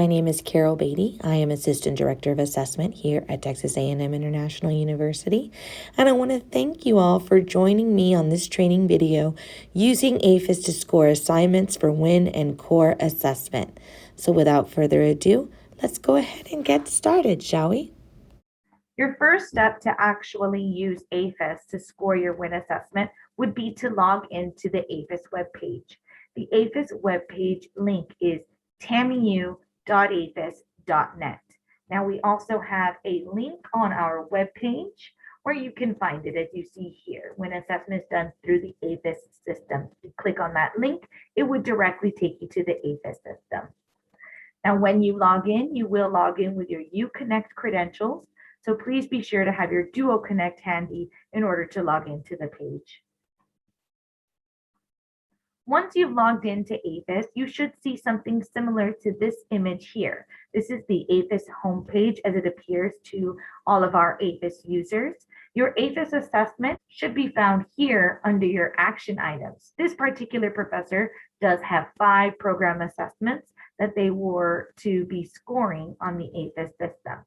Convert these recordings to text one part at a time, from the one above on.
my name is Carol Beatty. I am Assistant Director of Assessment here at Texas A&M International University, and I want to thank you all for joining me on this training video using APHIS to score assignments for WIN and core assessment. So without further ado, let's go ahead and get started, shall we? Your first step to actually use APHIS to score your WIN assessment would be to log into the APHIS webpage. The APHIS webpage link is tamu.aphis.net. Now we also have a link on our webpage where you can find it as you see here. When assessment is done through the APHIS system, you click on that link, it would directly take you to the APHIS system. Now when you log in, you will log in with your UConnect credentials. So please be sure to have your Duo Connect handy in order to log into the page. Once you've logged into APHIS, you should see something similar to this image here. This is the APHIS homepage as it appears to all of our APHIS users. Your APHIS assessment should be found here under your action items. This particular professor does have 5 program assessments that they were to be scoring on the APHIS system.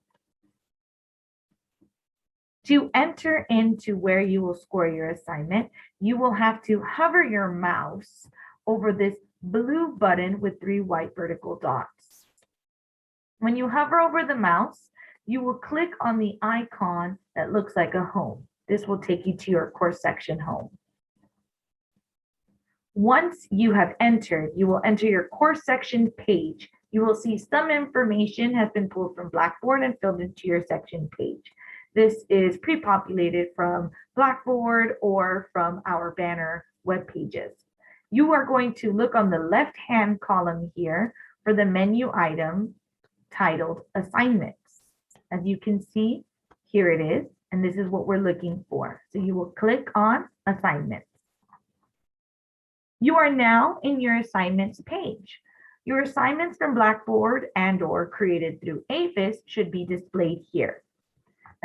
To enter into where you will score your assignment, you will have to hover your mouse over this blue button with 3 white vertical dots. When you hover over the mouse, you will click on the icon that looks like a home. This will take you to your course section home. Once you have entered, you will enter your course section page. You will see some information has been pulled from Blackboard and filled into your section page. This is pre-populated from Blackboard or from our banner web pages. You are going to look on the left-hand column here for the menu item titled Assignments. As you can see, here it is, and this is what we're looking for. So you will click on Assignments. You are now in your assignments page. Your assignments from Blackboard and/or created through APHIS should be displayed here.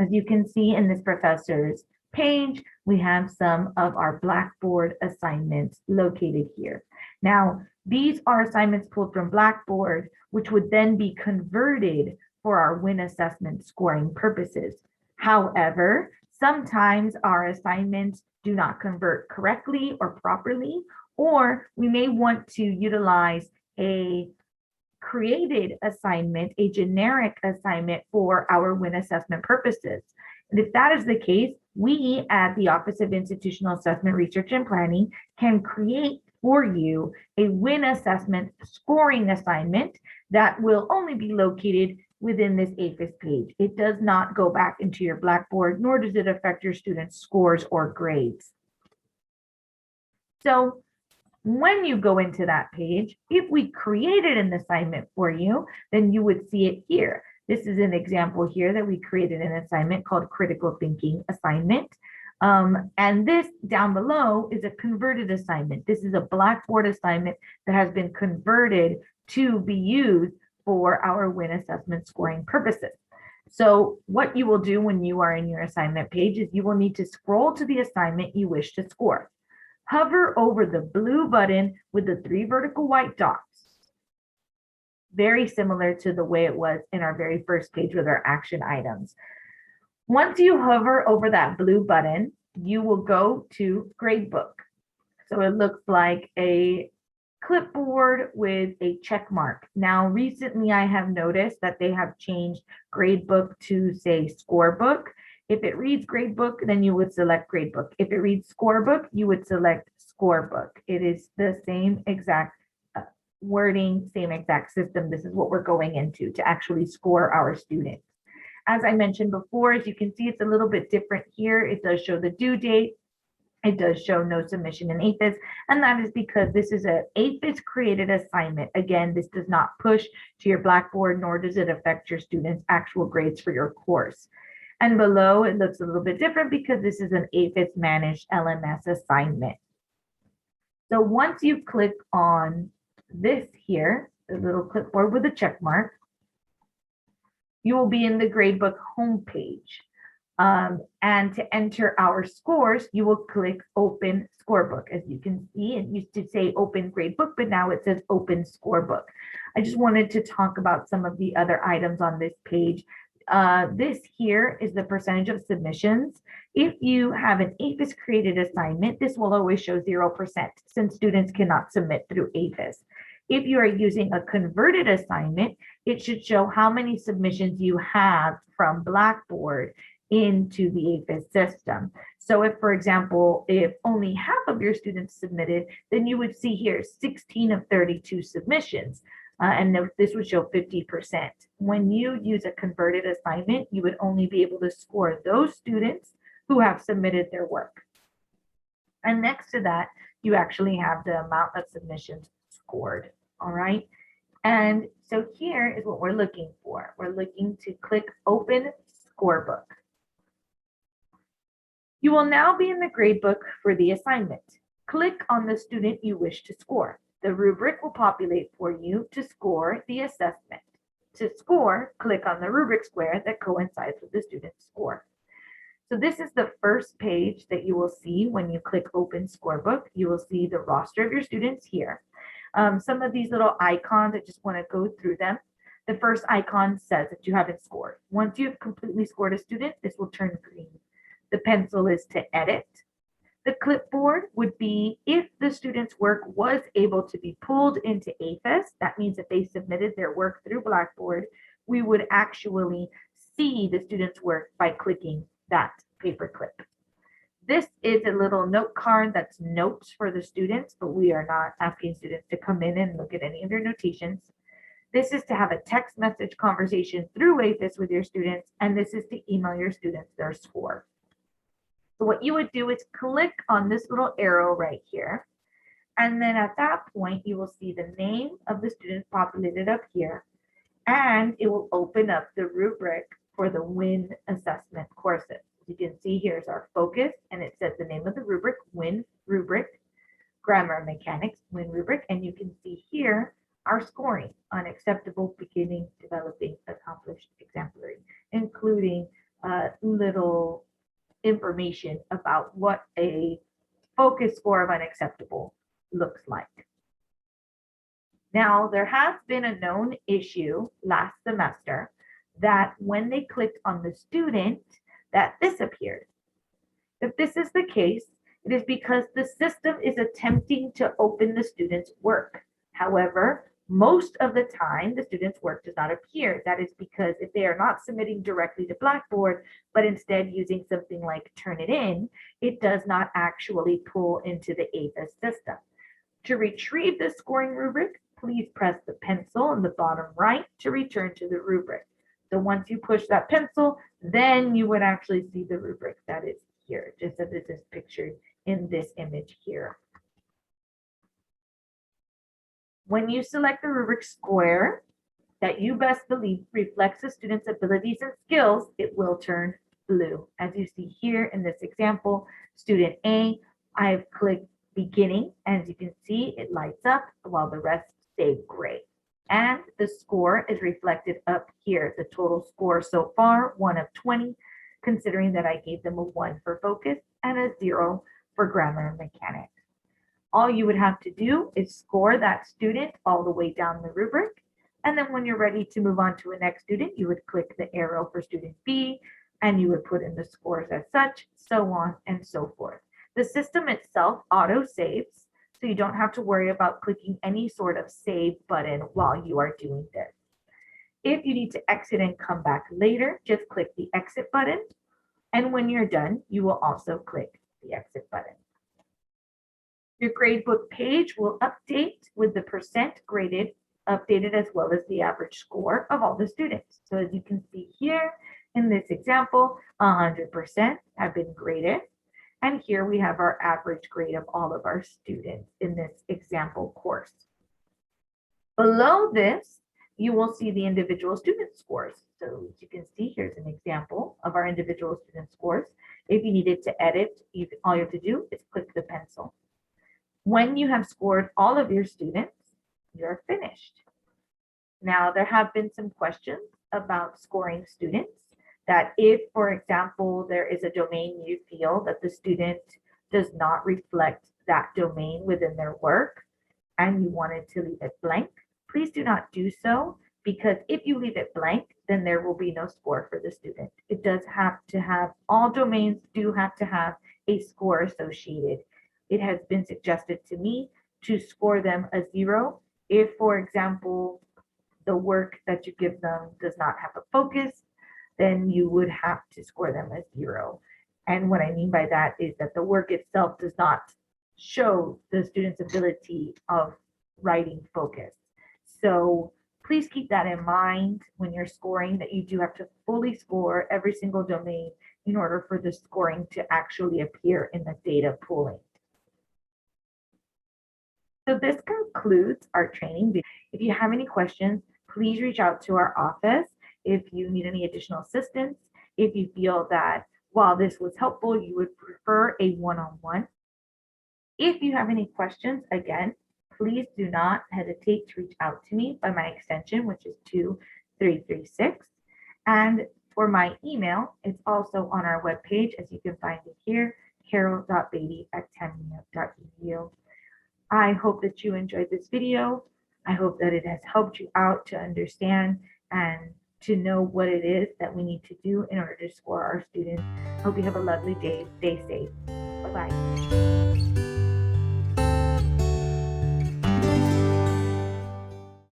As you can see in this professor's page, we have some of our Blackboard assignments located here. Now, these are assignments pulled from Blackboard, which would then be converted for our WIN assessment scoring purposes. However, sometimes our assignments do not convert correctly or properly, or we may want to utilize a created assignment, a generic assignment for our WIN assessment purposes. And if that is the case, we at the Office of Institutional Assessment Research and Planning can create for you a WIN assessment scoring assignment that will only be located within this APHIS page. It does not go back into your Blackboard, nor does it affect your students' scores or grades. So when you go into that page, if we created an assignment for you, then you would see it here. This is an example here that we created an assignment called Critical Thinking Assignment. And this down below is a converted assignment. This is a Blackboard assignment that has been converted to be used for our WIN assessment scoring purposes. So what you will do when you are in your assignment page is you will need to scroll to the assignment you wish to score. Hover over the blue button with the 3 vertical white dots. Very similar to the way it was in our very first page with our action items. Once you hover over that blue button, you will go to Gradebook. So it looks like a clipboard with a check mark. Now, recently I have noticed that they have changed Gradebook to say Scorebook. If it reads Gradebook, then you would select Gradebook. If it reads Scorebook, you would select Scorebook. It is the same exact wording, same exact system. This is what we're going into to actually score our students. As I mentioned before, as you can see, it's a little bit different here. It does show the due date. It does show no submission in APHIS, and that is because this is an APHIS created assignment. Again, this does not push to your Blackboard, nor does it affect your students' actual grades for your course. And below, it looks a little bit different because this is an APHIS managed LMS assignment. So once you click on this here, the little clipboard with a check mark, you will be in the Gradebook homepage. And to enter our scores, you will click Open Scorebook. As you can see, it used to say Open Gradebook, but now it says Open Scorebook. I just wanted to talk about some of the other items on this page. This here is the percentage of submissions. If you have an APHIS created assignment, this will always show 0% since students cannot submit through APHIS. If you are using a converted assignment, it should show how many submissions you have from Blackboard into the APHIS system. So if, for example, if only half of your students submitted, then you would see here 16 of 32 submissions. And this would show 50%. When you use a converted assignment, you would only be able to score those students who have submitted their work. And next to that, you actually have the amount of submissions scored, all right? And so here is what we're looking for. We're looking to click Open Scorebook. You will now be in the gradebook for the assignment. Click on the student you wish to score. The rubric will populate for you to score the assessment. To score, click on the rubric square that coincides with the student's score. So this is the first page that you will see when you click Open Scorebook. You will see the roster of your students here. Some of these little icons, I just want to go through them. The first icon says that you haven't scored. Once you've completely scored a student, this will turn green. The pencil is to edit. The clipboard would be if the student's work was able to be pulled into APHIS. That means that they submitted their work through Blackboard. We would actually see the student's work by clicking that paper clip. This is a little note card that's notes for the students, but we are not asking students to come in and look at any of your notations. This is to have a text message conversation through APHIS with your students, and this is to email your students their score. So what you would do is click on this little arrow right here. And then at that point, you will see the name of the student populated up here. And it will open up the rubric for the WIN assessment courses. You can see here's our focus, and it says the name of the rubric, WIN rubric, grammar mechanics, WIN rubric. And you can see here our scoring: unacceptable, beginning, developing, accomplished, exemplary, including little information about what a focus score of unacceptable looks like. Now, there has been a known issue last semester that when they clicked on the student, that this appeared. If this is the case, it is because the system is attempting to open the student's work. However, most of the time, the student's work does not appear. That is because if they are not submitting directly to Blackboard, but instead using something like Turnitin, it does not actually pull into the APHIS system. To retrieve the scoring rubric, please press the pencil on the bottom right to return to the rubric. So once you push that pencil, then you would actually see the rubric that is here, just as it is pictured in this image here. When you select the rubric square that you best believe reflects the student's abilities and skills, it will turn blue. As you see here in this example, student A, I've clicked beginning, and as you can see, it lights up while the rest stay gray. And the score is reflected up here. The total score so far, 1 of 20, considering that I gave them a 1 for focus and a 0 for grammar and mechanics. All you would have to do is score that student all the way down the rubric. And then when you're ready to move on to a next student, you would click the arrow for student B, and you would put in the scores as such, so on and so forth. The system itself auto saves, so you don't have to worry about clicking any sort of save button while you are doing this. If you need to exit and come back later, just click the exit button. And when you're done, you will also click the exit button. Your gradebook page will update with the percent graded updated as well as the average score of all the students. So as you can see here in this example, 100% have been graded. And here we have our average grade of all of our students in this example course. Below this, you will see the individual student scores. So as you can see, here's an example of our individual student scores. If you needed to edit, all you have to do is click the pencil. When you have scored all of your students, you're finished. Now, there have been some questions about scoring students, that if, for example, there is a domain you feel that the student does not reflect that domain within their work and you wanted to leave it blank, please do not do so, because if you leave it blank, then there will be no score for the student. It does have to have, all domains do have to have a score associated. It has been suggested to me to score them a 0 if, for example, the work that you give them does not have a focus, then you would have to score them a 0. And what I mean by that is that the work itself does not show the student's ability of writing focus. So please keep that in mind when you're scoring, that you do have to fully score every single domain in order for the scoring to actually appear in the data pooling. So this concludes our training video. If you have any questions, please reach out to our office. If you need any additional assistance, if you feel that while this was helpful, you would prefer a one-on-one. If you have any questions, again, please do not hesitate to reach out to me by my extension, which is 2336. And for my email, it's also on our webpage, as you can find it here, carol.beatty@temneo.edu. I hope that you enjoyed this video. I hope that it has helped you out to understand and to know what it is that we need to do in order to score our students. Hope you have a lovely day. Stay safe. Bye-bye.